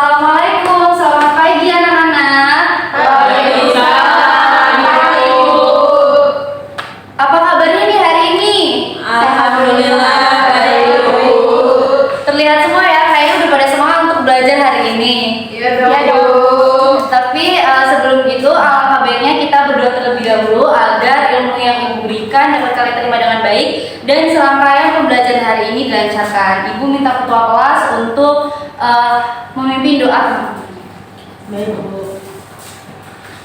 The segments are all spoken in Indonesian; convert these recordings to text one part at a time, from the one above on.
Assalamualaikum, selamat pagi anak-anak. Waalaikumsalam, Ibu. Apa kabarnya nih hari ini? Alhamdulillah, baik, Ibu. Terlihat semua ya, kayaknya udah pada semangat untuk belajar hari ini. Iya dong. Tapi sebelum itu, alangkah baiknya kita berdoa terlebih dahulu agar ilmu yang Ibu berikan dapat kalian terima dengan baik dan selama rangkaian pembelajaran hari ini dilancarkan. Ibu minta ketua kelas untuk memimpin doa. Baik, Bu.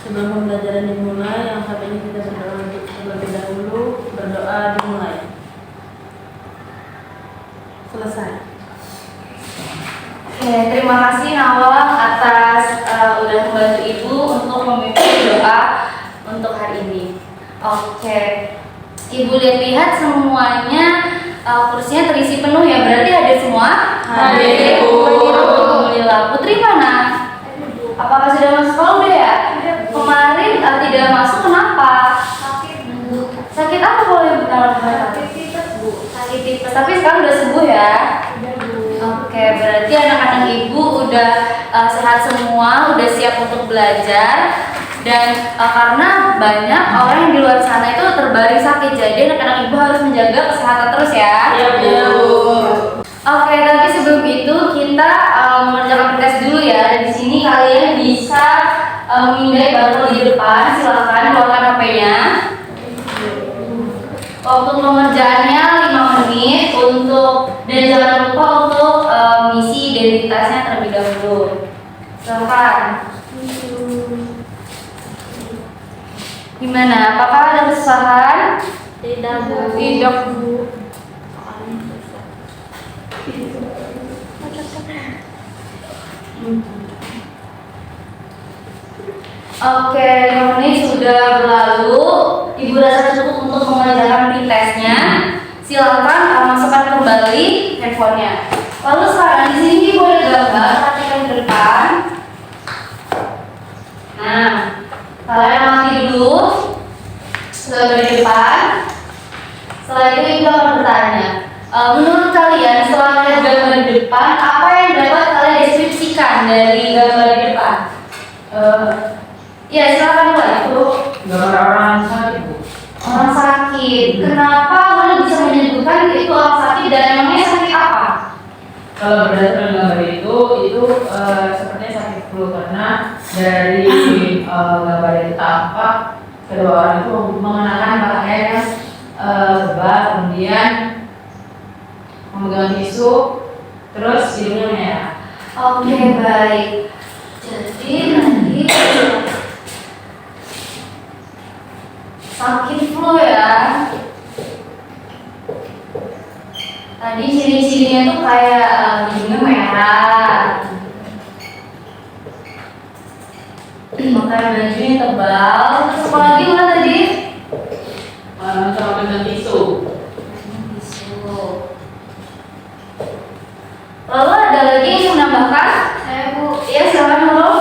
Sebelum pembelajaran dimulai, yang saat ini kita berdoa terlebih dahulu. Berdoa dimulai. Selesai. Oke, terima kasih Nawal atas udah membantu Ibu untuk memimpin doa untuk hari ini. Oke, Ibu lihat-lihat semuanya kursinya terisi penuh ya, berarti hadir semua? Hadir, Ibu. Alhamdulillah. Putri mana? Apakah sudah masuk sekolah udah ya? Kemarin tidak masuk, kenapa? Sakit apa kalau Ibu tahu? Sakit tipes, Bu. Sakit tipes. Tapi sekarang udah sembuh ya? Oke, berarti anak-anak Ibu udah sehat semua, udah siap untuk belajar. Dan karena banyak orang yang di luar sana itu terbaring sakit, jadi anak-anak Ibu harus menjaga kesehatan terus ya. Iya, Bu. Oke, tapi sebelum itu kita mengerjakan tes dulu ya. Dan di sini kalian bisa memindai bangku di depan. Silakan keluarkan HP-nya. Waktu pengerjaannya 5 menit dan jangan lupa untuk mengisi identitasnya terlebih dahulu. Silakan. Gimana? Apakah ada kesusahan? Tidak, Bu. Tidak, Bu. Oke, 5 menit sudah berlalu. Ibu rasa cukup untuk mengerjakan pretestnya. Silakan masukkan kembali handphonenya. Lalu sekarang di sini Ibu ada gambar, perhatikan ke depan. Nah, kalian amati dulu gambar di depan. Setelah itu Ibu akan bertanya, menurut kalian setelah melihat gambar di depan, apa yang dapat kalian deskripsikan dari gambar di depan? Ya, silakan mulai, Bu. Gambar orang sakit, Bu. Orang sakit. Kenapa kalian bisa menyebutkan itu orang sakit dan emangnya sakit apa? Kalau berdasarkan gambar itu sepertinya sakit flu karena dari gambar yang tampak kedua orang itu mengenakan pakaian yang lebat, kemudian memegang tisu, terus hidungnya merah. Oke, baik. Jadi nanti sakit flu ya. Tadi ciri-cirinya tuh kayak hidungnya merah, pakai bajunya tebal. Terus apa lagi mana tadi? Sama dengan tisu. Tisu. Lalu ada lagi yang menambahkan? Saya, Bu, Iya, silakan dulu.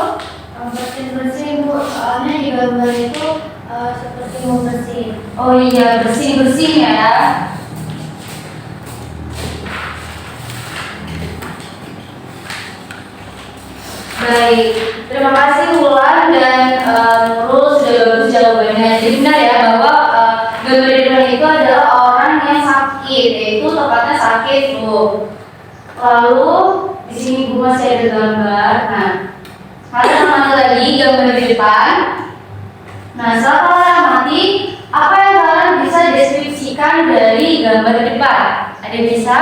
bersih-bersih, Bu. Soalnya di gambar itu seperti mau bersih. Oh iya, bersih-bersih ya. Baik, terima kasih Wulan dan Nurul sudah bagus jawabannya. Jadi benar ya bahwa gambar di depan itu adalah orang yang sakit, yaitu tepatnya sakit flu. Lalu di sini Bu masih ada gambar. Nah, kalian amati lagi gambar di depan. Nah, setelah kalian amati, apa yang kalian bisa deskripsikan dari gambar di depan? Ada yang bisa?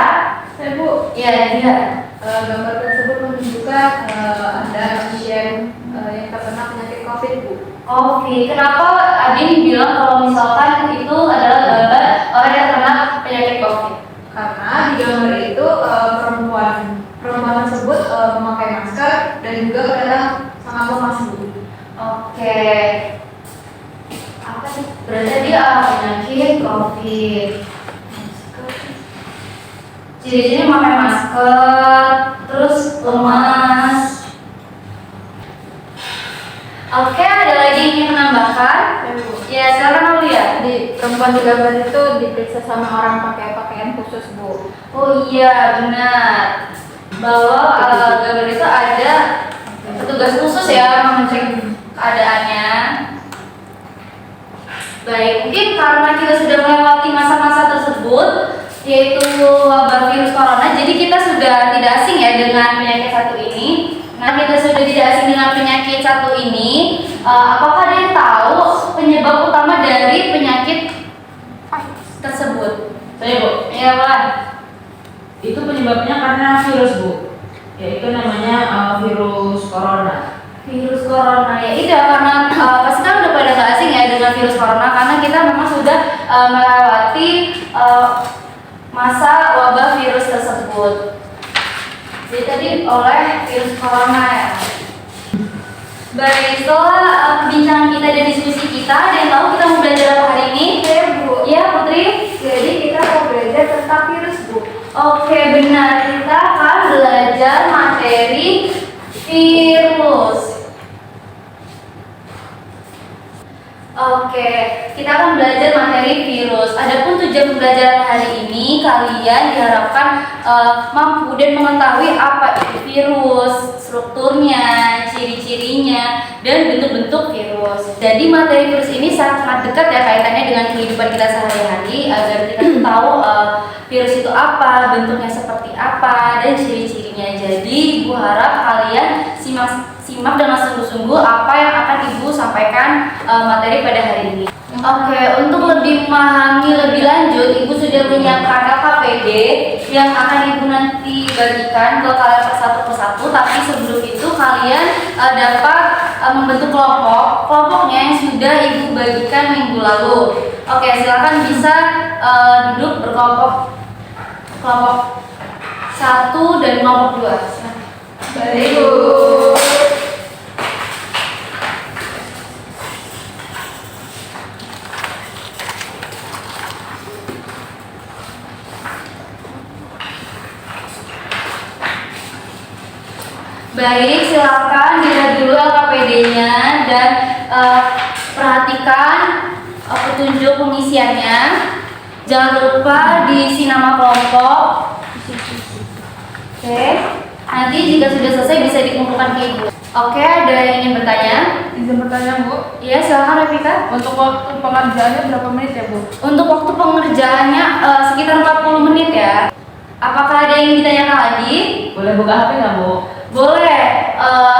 Saya, Bu, Ya, tidak. gambar tersebut menunjukkan ada pasien yang terkena penyakit COVID, Bu. Oke, kenapa Adin bilang kalau misalkan itu adalah gambar orang yang terkena penyakit COVID? Karena di gambar itu perempuan tersebut memakai masker dan juga kadang sangat lemas, Bu. Oke, apa sih? Berarti dia penyakit COVID. Ciri-cirinya pakai masker, terus lemas. Oke, ada lagi yang ingin menambahkan? Ya, silakan Aulia. Di perempuan di gambar itu diperiksa sama orang pakai pakaian khusus, Bu. Oh iya, benar. Bahwa gambar itu ada tugas khusus ya mengecek keadaannya. Baik, mungkin karena kita sudah melewati masa-masa tersebut, yaitu wabah virus corona, jadi kita sudah tidak asing ya dengan penyakit satu ini. Nah, kita sudah tidak asing dengan penyakit satu ini. Apakah ada yang tahu penyebab utama dari penyakit tersebut? Saya Bu, Ya, Wan. itu penyebabnya karena virus Bu, yaitu namanya virus corona. Virus corona ya, itu ya karena pasti kan udah pada gak asing ya dengan virus corona karena kita memang sudah melewati masa wabah virus tersebut. Jadi tadi oleh virus corona ya. Baik, setelah perbincangan kita dan diskusi kita, ada yang tahu kita mau belajar apa hari ini? Ya Bu. Ya Putri? Jadi kita mau belajar tentang virus Bu. Oke, benar, kita akan belajar materi virus. Oke, kita akan belajar materi virus. Adapun tujuan pembelajaran hari ini, kalian diharapkan mampu dan mengetahui apa itu virus, strukturnya, ciri-cirinya, dan bentuk-bentuk virus. Jadi materi virus ini sangat dekat ya kaitannya dengan kehidupan kita sehari-hari agar kita tahu virus itu apa, bentuknya seperti apa, dan ciri-cirinya. Jadi Ibu harap kalian simak dengan sungguh-sungguh apa yang akan Ibu sampaikan materi pada hari ini. Oke, untuk lebih memahami lebih lanjut, Ibu sudah menyiapkan LKPD yang akan Ibu nanti bagikan ke kalian persatu. Tapi sebelum itu kalian dapat membentuk kelompoknya yang sudah Ibu bagikan minggu lalu. Oke, silakan bisa duduk berkelompok, kelompok 1 dan kelompok 2. Baik Bu. Baik, silakan dilihat dulu LKPD-nya dan perhatikan petunjuk pengisiannya. Jangan lupa diisi nama kelompok. Oke, nanti jika sudah selesai bisa dikumpulkan ke Ibu. Oke, ada yang ingin bertanya? Izin bertanya Bu, Iya, silakan Rafika. untuk waktu pengerjaannya berapa menit ya Bu? Untuk waktu pengerjaannya sekitar 40 menit ya. Apakah ada yang ditanyakan lagi? Boleh buka HP nggak Bu? Boleh,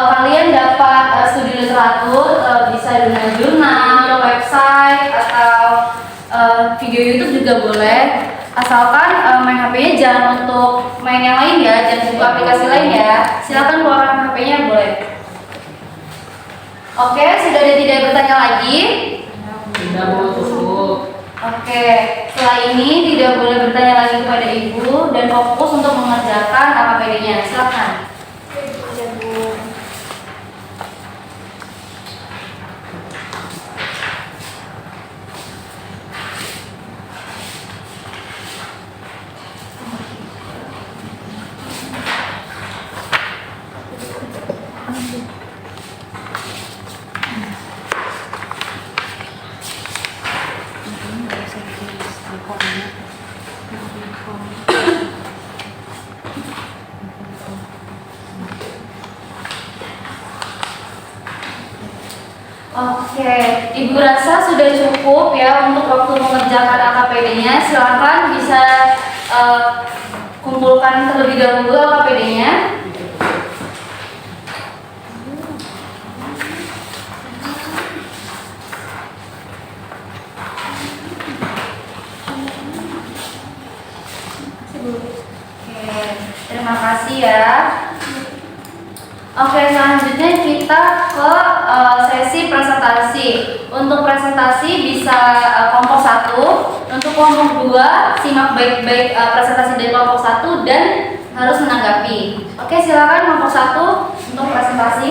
kalian dapat studi literatur bisa dengan jurnal, website, atau video YouTube juga boleh. Asalkan main HP-nya jangan untuk main yang lain ya, jangan buka aplikasi lain ya. Silakan keluarkan HP-nya boleh. Oke, sudah ada tidak bertanya lagi? Tidak Bu, cukup. Oke, setelah ini tidak boleh bertanya lagi kepada Ibu dan fokus untuk mengerjakan LKPD-nya. Silakan. Oke, Ibu rasa sudah cukup ya untuk waktu mengerjakan LKPD-nya. Silakan bisa kumpulkan terlebih dahulu LKPD-nya. Oke, terima kasih ya. Oke, selanjutnya kita ke sesi presentasi. Untuk presentasi bisa kelompok 1. Untuk kelompok 2, simak baik-baik presentasi dari kelompok 1 dan harus menanggapi. Oke, silakan kelompok 1 untuk presentasi.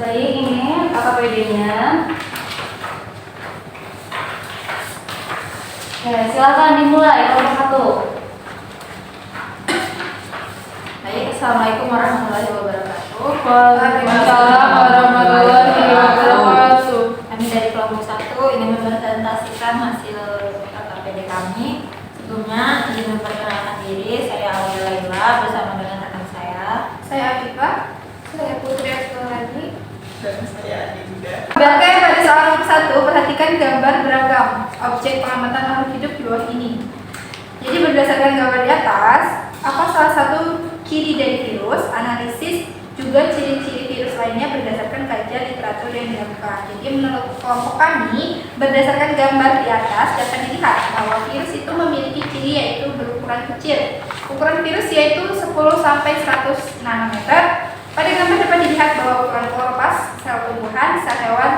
Baik, ini LKPD-nya. Oke, silakan dimulai kelompok 1. Baik, assalamualaikum warahmatullahi wabarakatuh. Waalaikumsalam warahmatullahi wabarakatuh. Kami dari kelompok 1 ingin mempresentasikan hasil LKPD kami. Sebelumnya ingin memperkenalkan diri, saya Aulia Laila bersama dengan Saya Afifah. Saya Putri Asmawati. Dan saya Adi juga. Oke, pada soal nomor 1, perhatikan gambar beragam objek pengamatan makhluk hidup di bawah ini. Jadi berdasarkan gambar di atas, apa salah satu ciri dari virus, analisis juga ciri-ciri virus lainnya berdasarkan kajian literatur yang dilakukan. Jadi menurut kelompok kami, berdasarkan gambar di atas dapat dilihat bahwa virus itu memiliki ciri yaitu berukuran kecil. Ukuran virus yaitu 10 sampai 100 nanometer. Pada gambar dapat dilihat bahwa ukuran kloroplas, sel tumbuhan, sel hewan,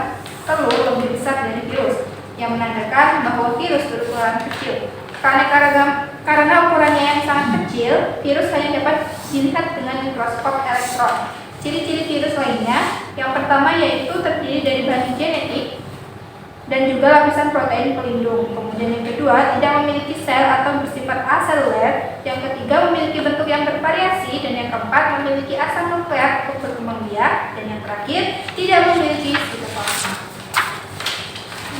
telur lebih besar dari virus, yang menandakan bahwa virus berukuran kecil. Karena ukurannya yang sangat kecil, virus hanya dapat dilihat dengan mikroskop elektron. Ciri-ciri virus lainnya, yang pertama yaitu terdiri dari bahan genetik dan juga lapisan protein pelindung. Kemudian yang kedua, tidak memiliki sel atau bersifat aseluler. Yang ketiga, memiliki bentuk yang bervariasi. Dan yang keempat, memiliki asam nukleat untuk berkembang biak. Dan yang terakhir, tidak memiliki sitoplasma.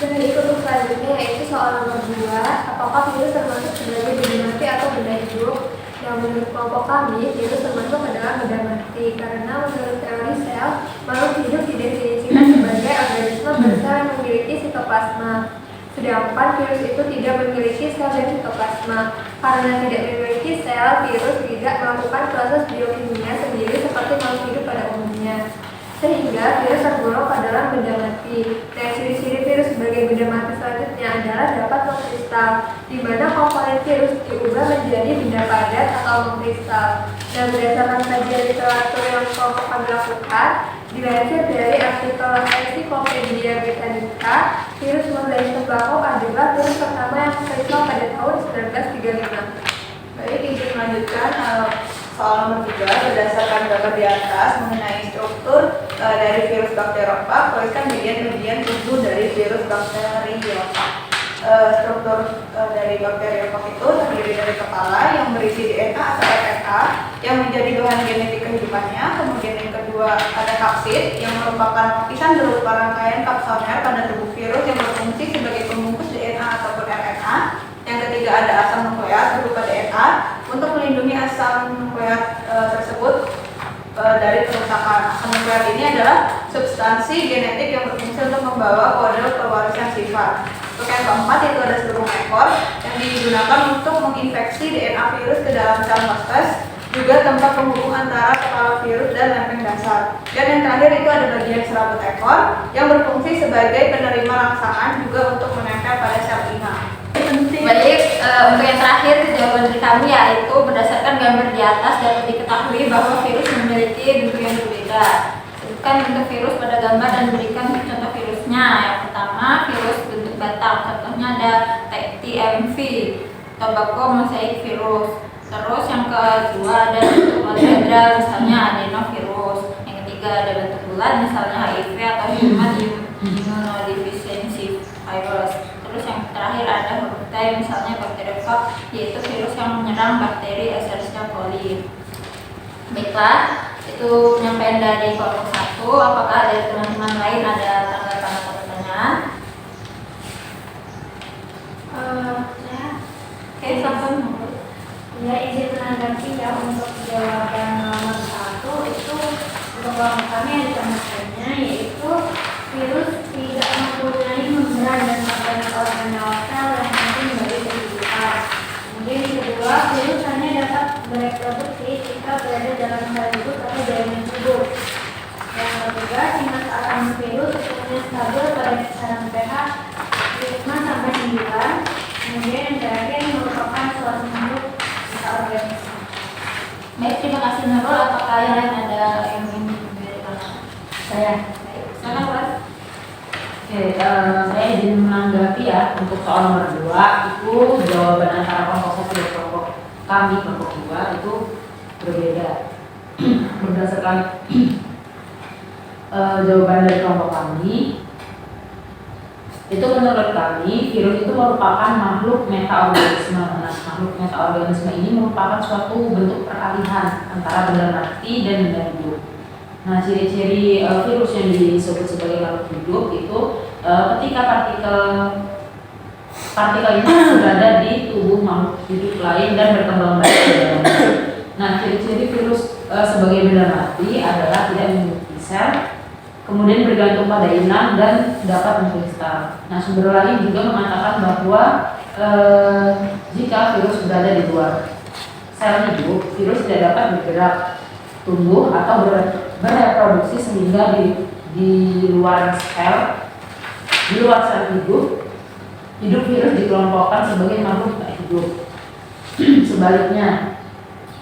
Dari untuk selanjutnya yaitu soal nomor 2, apakah virus termasuk sebagai benda mati atau benda hidup? Yang menurut kelompok kami, virus termasuk adalah benda mati karena menurut teori sel, makhluk hidup didefinisikan sebagai organisme bersel yang memiliki sitoplasma. Sedangkan virus itu tidak memiliki sel dan sitoplasma. Karena tidak memiliki sel, virus tidak melakukan proses biokimia sendiri seperti makhluk hidup pada umumnya. Sehingga virus tergolong adalah benda mati. Dan ciri-ciri virus sebagai benda mati selanjutnya adalah dapat mengkristal, di mana komponen virus diubah menjadi benda padat atau mengkristal. Dan berdasarkan kajian literatur yang kelompok kami lakukan, dilansir dari artikel Encyclopedia Britannica, virus modern tembakau adalah virus pertama yang mengkristal pada tahun 1935. Baik, izin melanjutkan soal nomor 3. Berdasarkan gambar di atas mengenai struktur dari virus bakteriophag, tuliskan bagian-bagian tubuh dari virus bakteriophag. Struktur dari bakteriophag itu terdiri dari kepala yang berisi DNA atau RNA yang menjadi bahan genetik kehidupannya. Kemudian yang kedua ada kapsid yang merupakan lapisan berupa rangkaian kapsomer pada tubuh virus yang berfungsi sebagai pembungkus DNA ataupun RNA. Yang ketiga ada asam nukleat berupa DNA untuk melindungi asam nukleat tersebut dari kerusakan. Asam nukleat ini adalah substansi genetik yang berfungsi untuk membawa kode pewarisan sifat. Untuk yang keempat itu ada seluruh ekor yang digunakan untuk menginfeksi DNA virus ke dalam sel hostes, juga tempat penghubung antara kepala virus dan lempeng dasar. Dan yang terakhir itu ada bagian serabut ekor yang berfungsi sebagai penerima rangsangan juga untuk menempel pada sel inang. Baik, untuk yang terakhir jawaban dari kami yaitu berdasarkan gambar di atas dapat diketahui bahwa virus memiliki bentuk yang berbeda. Sebutkan bentuk virus pada gambar dan berikan contoh virusnya. Yang pertama, virus bentuk batang. Contohnya ada TMV, tobacco mosaic virus. Terus yang kedua ada bentuk nodal, misalnya adenovirus. Yang ketiga ada bentuk bulat, misalnya HIV atau human immunodeficiency virus. Terus yang terakhir ada huruf T, misalnya bakteriophag, yaitu virus yang menyerang bakteri Escherichia coli. Baiklah, itu penyampaian dari kelompok 1. Apakah dari teman-teman lain ada tanggapan atau pertanyaan? Oke, silakan. Ya, izin menanggapi ya untuk jawaban nomor 1 itu untuk kelompok kami ada tanggapannya yaitu virus tidak mempunyai membran dan komponen organel sel yang penting bagi kehidupan. Kemudian yang kedua, virus hanya dapat bereproduksi jika berada dalam sel hidup atau jaringan tubuh. Yang ketiga, tingkat asam virus umumnya stabil pada kisaran pH 5 sampai 9. Kemudian yang terakhir merupakan suatu makhluk bisa organisme. Baik, terima kasih Nurul. Apakah yang lain ada yang ingin diberikan? Saya. Silakan, Mas. Oke, saya izin menanggapi ya untuk soal nomor 2 itu jawaban antara kelompok 1 dan kelompok kami kelompok 2 itu berbeda. Berdasarkan jawaban dari kelompok kami itu menurut kami virus itu merupakan makhluk metaorganisme. Nah, makhluk metaorganisme ini merupakan suatu bentuk peralihan antara benda mati dan benda hidup. Nah, ciri-ciri virus yang disebut sebagai makhluk hidup itu ketika partikel ini berada di tubuh makhluk hidup lain dan berkembang biak. Nah, ciri-ciri virus sebagai benda mati adalah tidak memiliki sel, kemudian bergantung pada inang dan dapat mengkristal. Nah, sumber lain juga mengatakan bahwa jika virus berada di luar sel hidup, virus tidak dapat bergerak, tumbuh atau bereproduksi sehingga di luar sel hidup virus dikelompokkan sebagai makhluk tak hidup. Sebaliknya,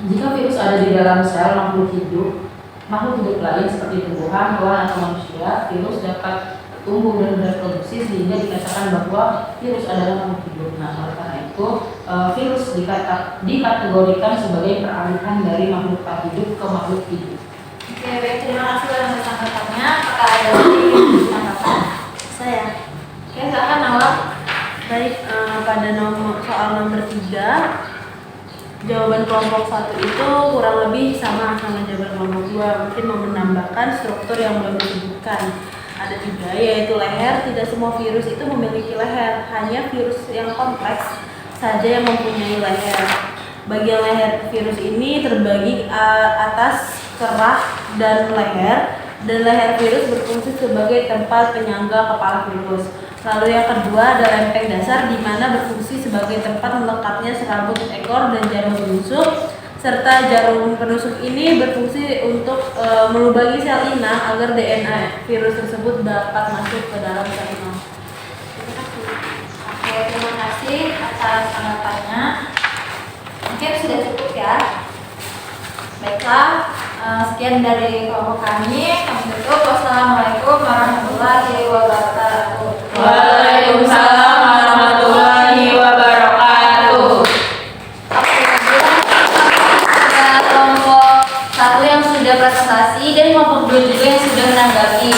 jika virus ada di dalam sel makhluk hidup lain seperti tumbuhan, hewan atau manusia, virus dapat tumbuh dan bereproduksi sehingga dikatakan bahwa virus adalah makhluk hidup. Nah, oleh karena itu, virus dikategorikan sebagai peralihan dari makhluk tak hidup ke makhluk hidup. Oke, baik, terima kasih atas tanggapannya. Apakah ada lagi yang ingin ditambahkan? Saya. Oke, silakan Nawal. Baik, pada soal nomor 3, jawaban kelompok 1 itu kurang lebih sama jawaban kelompok 2. Mungkin mau menambahkan struktur yang belum disebutkan. Ada 3, yaitu leher. Tidak semua virus itu memiliki leher, hanya virus yang kompleks saja yang mempunyai leher. Bagian leher virus ini terbagi atas kerah dan leher virus berfungsi sebagai tempat penyangga kepala virus. Lalu yang kedua ada lempeng dasar, di mana berfungsi sebagai tempat melekatnya serabut ekor dan jarum penusuk, serta jarum penusuk ini berfungsi untuk melubangi sel inang agar DNA virus tersebut dapat masuk ke dalam sel inang. Oke, terima kasih atas tanggapannya. Mungkin sudah cukup ya. Baiklah, sekian dari kelompok kami. Kami tutup. Wassalamualaikum warahmatullahi wabarakatuh. Waalaikumsalam warahmatullahi wabarakatuh. Ada kelompok 1 yang sudah presentasi dan kelompok 2 juga yang sudah menanggapi.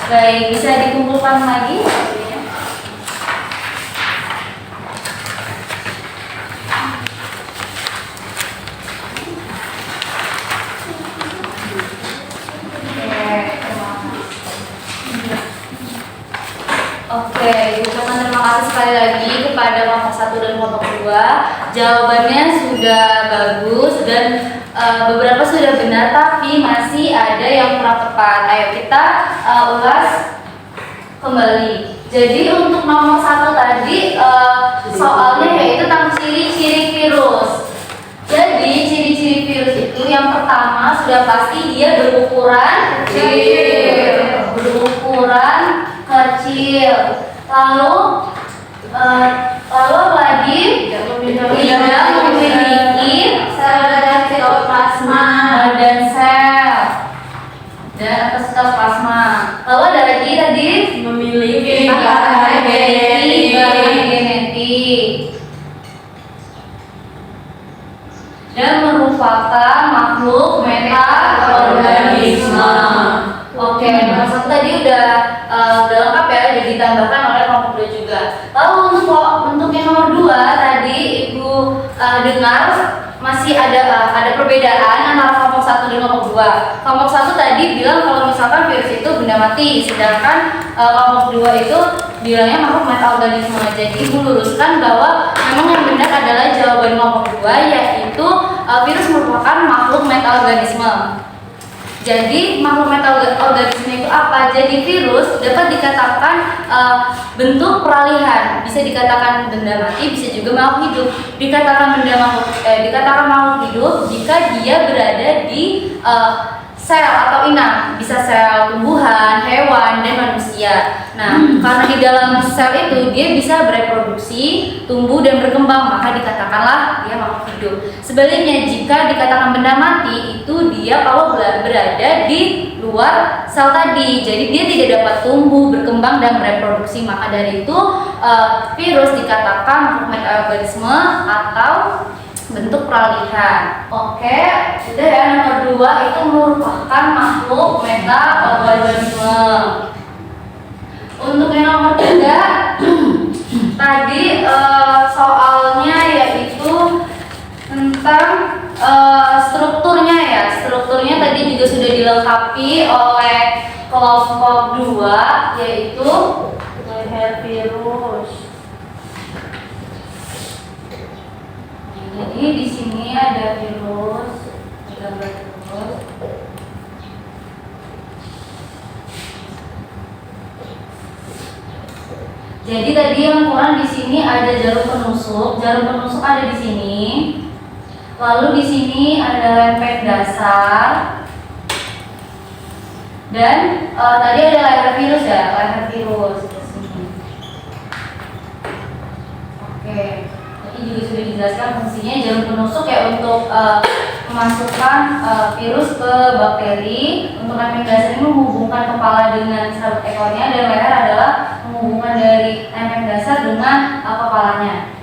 Baik, bisa dikumpulkan lagi. Oke, ucapkan terima kasih sekali lagi kepada kelompok 1 dan kelompok 2. Jawabannya sudah bagus dan beberapa sudah benar, tapi masih ada yang kurang tepat. Ayo kita ulas kembali. Jadi untuk nomor 1 tadi soalnya yaitu tentang ciri-ciri virus. Jadi ciri-ciri virus itu yang pertama sudah pasti dia berukuran kecil. Lalu lagi tidak memiliki sel dan sitoplasma dan sel dan sitoplasma. Lalu ada lagi tadi Memiliki bahan genetik dan merupakan makhluk metaorganisme. Oke, nomor 1 tadi udah lengkap ya, udah ditambahkan oleh kelompok 2 juga. Lalu untuk yang nomor 2 tadi Ibu dengar masih ada perbedaan antara kelompok 1 dan kelompok 2. Kelompok 1 tadi bilang kalau misalkan virus itu benda mati, sedangkan kelompok 2 itu bilangnya makhluk metaorganisme. Jadi Ibu luruskan bahwa memang yang benar adalah jawaban kelompok 2, yaitu virus merupakan makhluk metaorganisme. Jadi makhluk metaorganisme itu apa? Jadi virus dapat dikatakan bentuk peralihan, bisa dikatakan benda mati, bisa juga makhluk hidup. Dikatakan makhluk hidup jika dia berada di sel atau inang, bisa sel tumbuhan, hewan, dan manusia. Nah, karena di dalam sel itu dia bisa bereproduksi, tumbuh dan berkembang, maka dikatakanlah dia makhluk hidup. Sebaliknya, jika dikatakan benda mati, itu dia kalau berada di luar sel tadi, jadi dia tidak dapat tumbuh, berkembang, dan bereproduksi. Maka dari itu virus dikatakan makhluk metaorganisme atau bentuk peralihan. Oke, sudah ya. Nomor 2 itu merupakan makhluk metaorganisme. Untuk yang nomor 3 tadi soalnya yaitu tentang strukturnya ya. Strukturnya tadi juga sudah dilengkapi oleh kelompok 2, yaitu leher virus. jadi di sini ada virus, gambar virus. Jadi tadi yang kurang di sini ada jarum penusuk ada di sini. Lalu di sini ada lempeng dasar. Dan tadi ada leher virus ya, leher virus di sini. Oke, tadi juga sudah dijelaskan fungsinya jarum penusuk ya untuk memasukkan virus ke bakteri. Untuk lempeng dasar ini menghubungkan kepala dengan serabut ekornya, dan leher adalah menghubungkan dari lempeng dasar dengan kepalanya.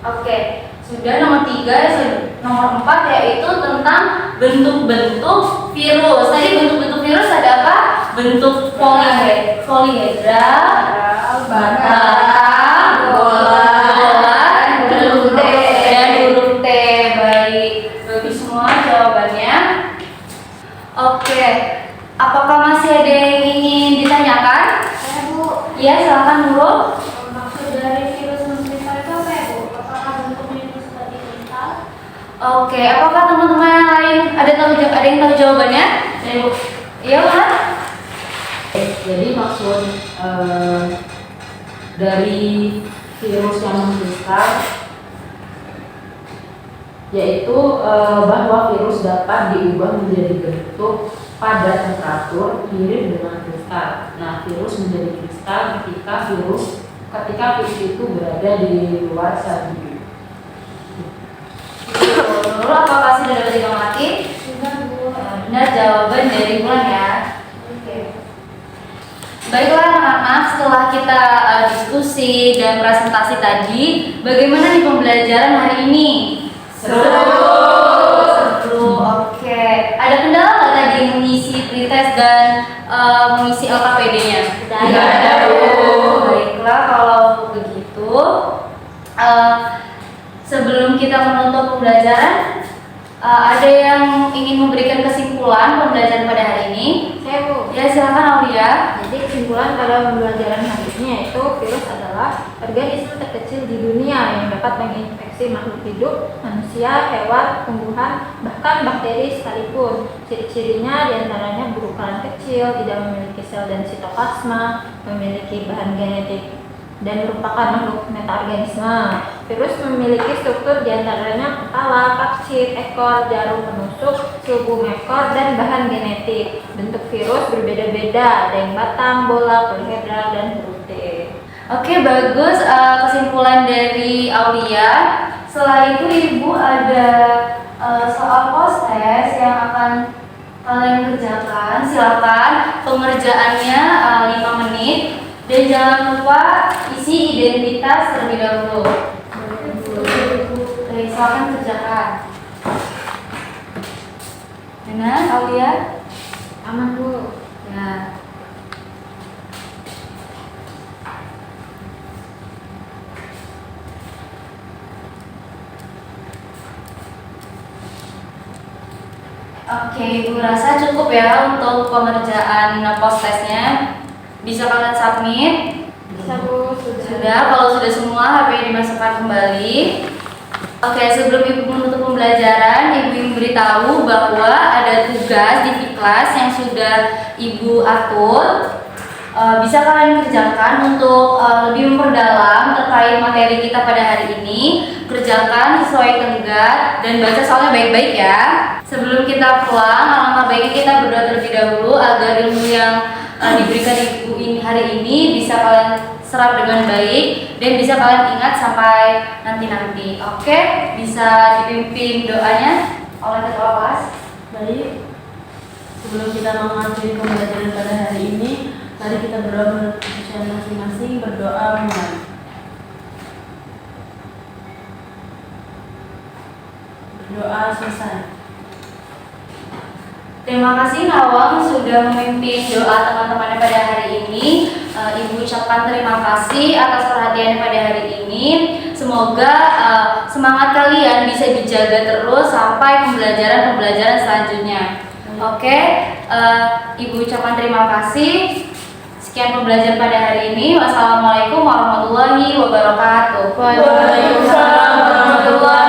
Oke, sudah nomor 3, nomor 4 yaitu tentang bentuk-bentuk virus. Tadi bentuk-bentuk virus ada apa? Bentuk polihedra, batang, bola, dan huruf T. Baik, bagus semua jawabannya. Oke, apakah masih ada yang ingin ditanyakan? Saya Bu, Ya, silakan Nurul. maksud dari virus kristal itu apa ya Bu? Apakah bentuknya itu seperti kristal? Oke, apakah teman-teman yang lain ada yang tahu jawabannya? Iya kan? Jadi maksud dari virus yang mengkristal yaitu bahwa virus dapat diubah menjadi bentuk pada temperatur mirip dengan kristal. Nah, virus menjadi kristal ketika virus itu berada di luar sel hidup. Nurul, apakah sudah dapat diamati? Sudah Bu. Benar jawaban dari Bulan ya. Baiklah anak-anak, setelah kita diskusi dan presentasi tadi, bagaimana nih pembelajaran hari ini? Seru. Oke. Ada kendala nggak tadi mengisi pretest dan mengisi LKPD-nya? Tidak ada, Bu. Baiklah kalau begitu, sebelum kita menutup pembelajaran, ada yang ingin memberikan kesimpulan pembelajaran pada hari ini? Saya Bu. Ya, silakan Aulia. Jadi kesimpulan pada pembelajaran hari ini yaitu virus adalah organisme terkecil di dunia yang dapat menginfeksi makhluk hidup, manusia, hewan, tumbuhan, bahkan bakteri sekalipun. Ciri-cirinya diantaranya berukuran kecil, tidak memiliki sel dan sitoplasma, memiliki bahan genetik dan merupakan makhluk metaorganisme. Virus memiliki struktur diantaranya kepala, pakcit, ekor, jarum penusuk, subum ekor, dan bahan genetik. Bentuk virus berbeda-beda, ada yang batang, bola, polihedral, dan huruf T. Oke, bagus kesimpulan dari Aulia. Setelah itu Ibu ada soal postes yang akan kalian kerjakan. Silakan pengerjaannya 5 menit. Dan jangan lupa isi identitas terlebih dahulu. Oke, silakan kerjakan. Benar, Aulia? Aman Bu. Ya. Oke, Ibu rasa cukup ya untuk pengerjaan post-testnya. Bisa kalian submit? Bisa Bu, Sudah, kalau sudah semua HP dimasukkan kembali. Oke, sebelum Ibu menutup pembelajaran, Ibu memberitahu bahwa ada tugas di Fiklas yang sudah Ibu atur. Bisa kalian kerjakan untuk lebih memperdalam terkait materi kita pada hari ini. Kerjakan sesuai tenggat dan baca soalnya baik-baik ya. Sebelum kita pulang, alangkah baiknya kita berdoa terlebih dahulu agar ilmu yang diberikan Ibu ini hari ini bisa kalian serap dengan baik dan bisa kalian ingat sampai nanti-nanti. Oke, bisa dipimpin doanya oleh ketua kelas. Baik, sebelum kita mengakhiri pembelajaran pada hari ini, mari kita berdoa menurut keputusan masing-masing. Berdoa mulai. Berdoa selesai. Terima kasih Nawang sudah memimpin doa teman-teman pada hari ini. Ibu ucapkan terima kasih atas perhatiannya pada hari ini. Semoga semangat kalian bisa dijaga terus sampai pembelajaran selanjutnya. Oke, Ibu ucapkan terima kasih. Sekian pembelajaran pada hari ini. Wassalamualaikum warahmatullahi wabarakatuh. Waalaikumsalam warahmatullahi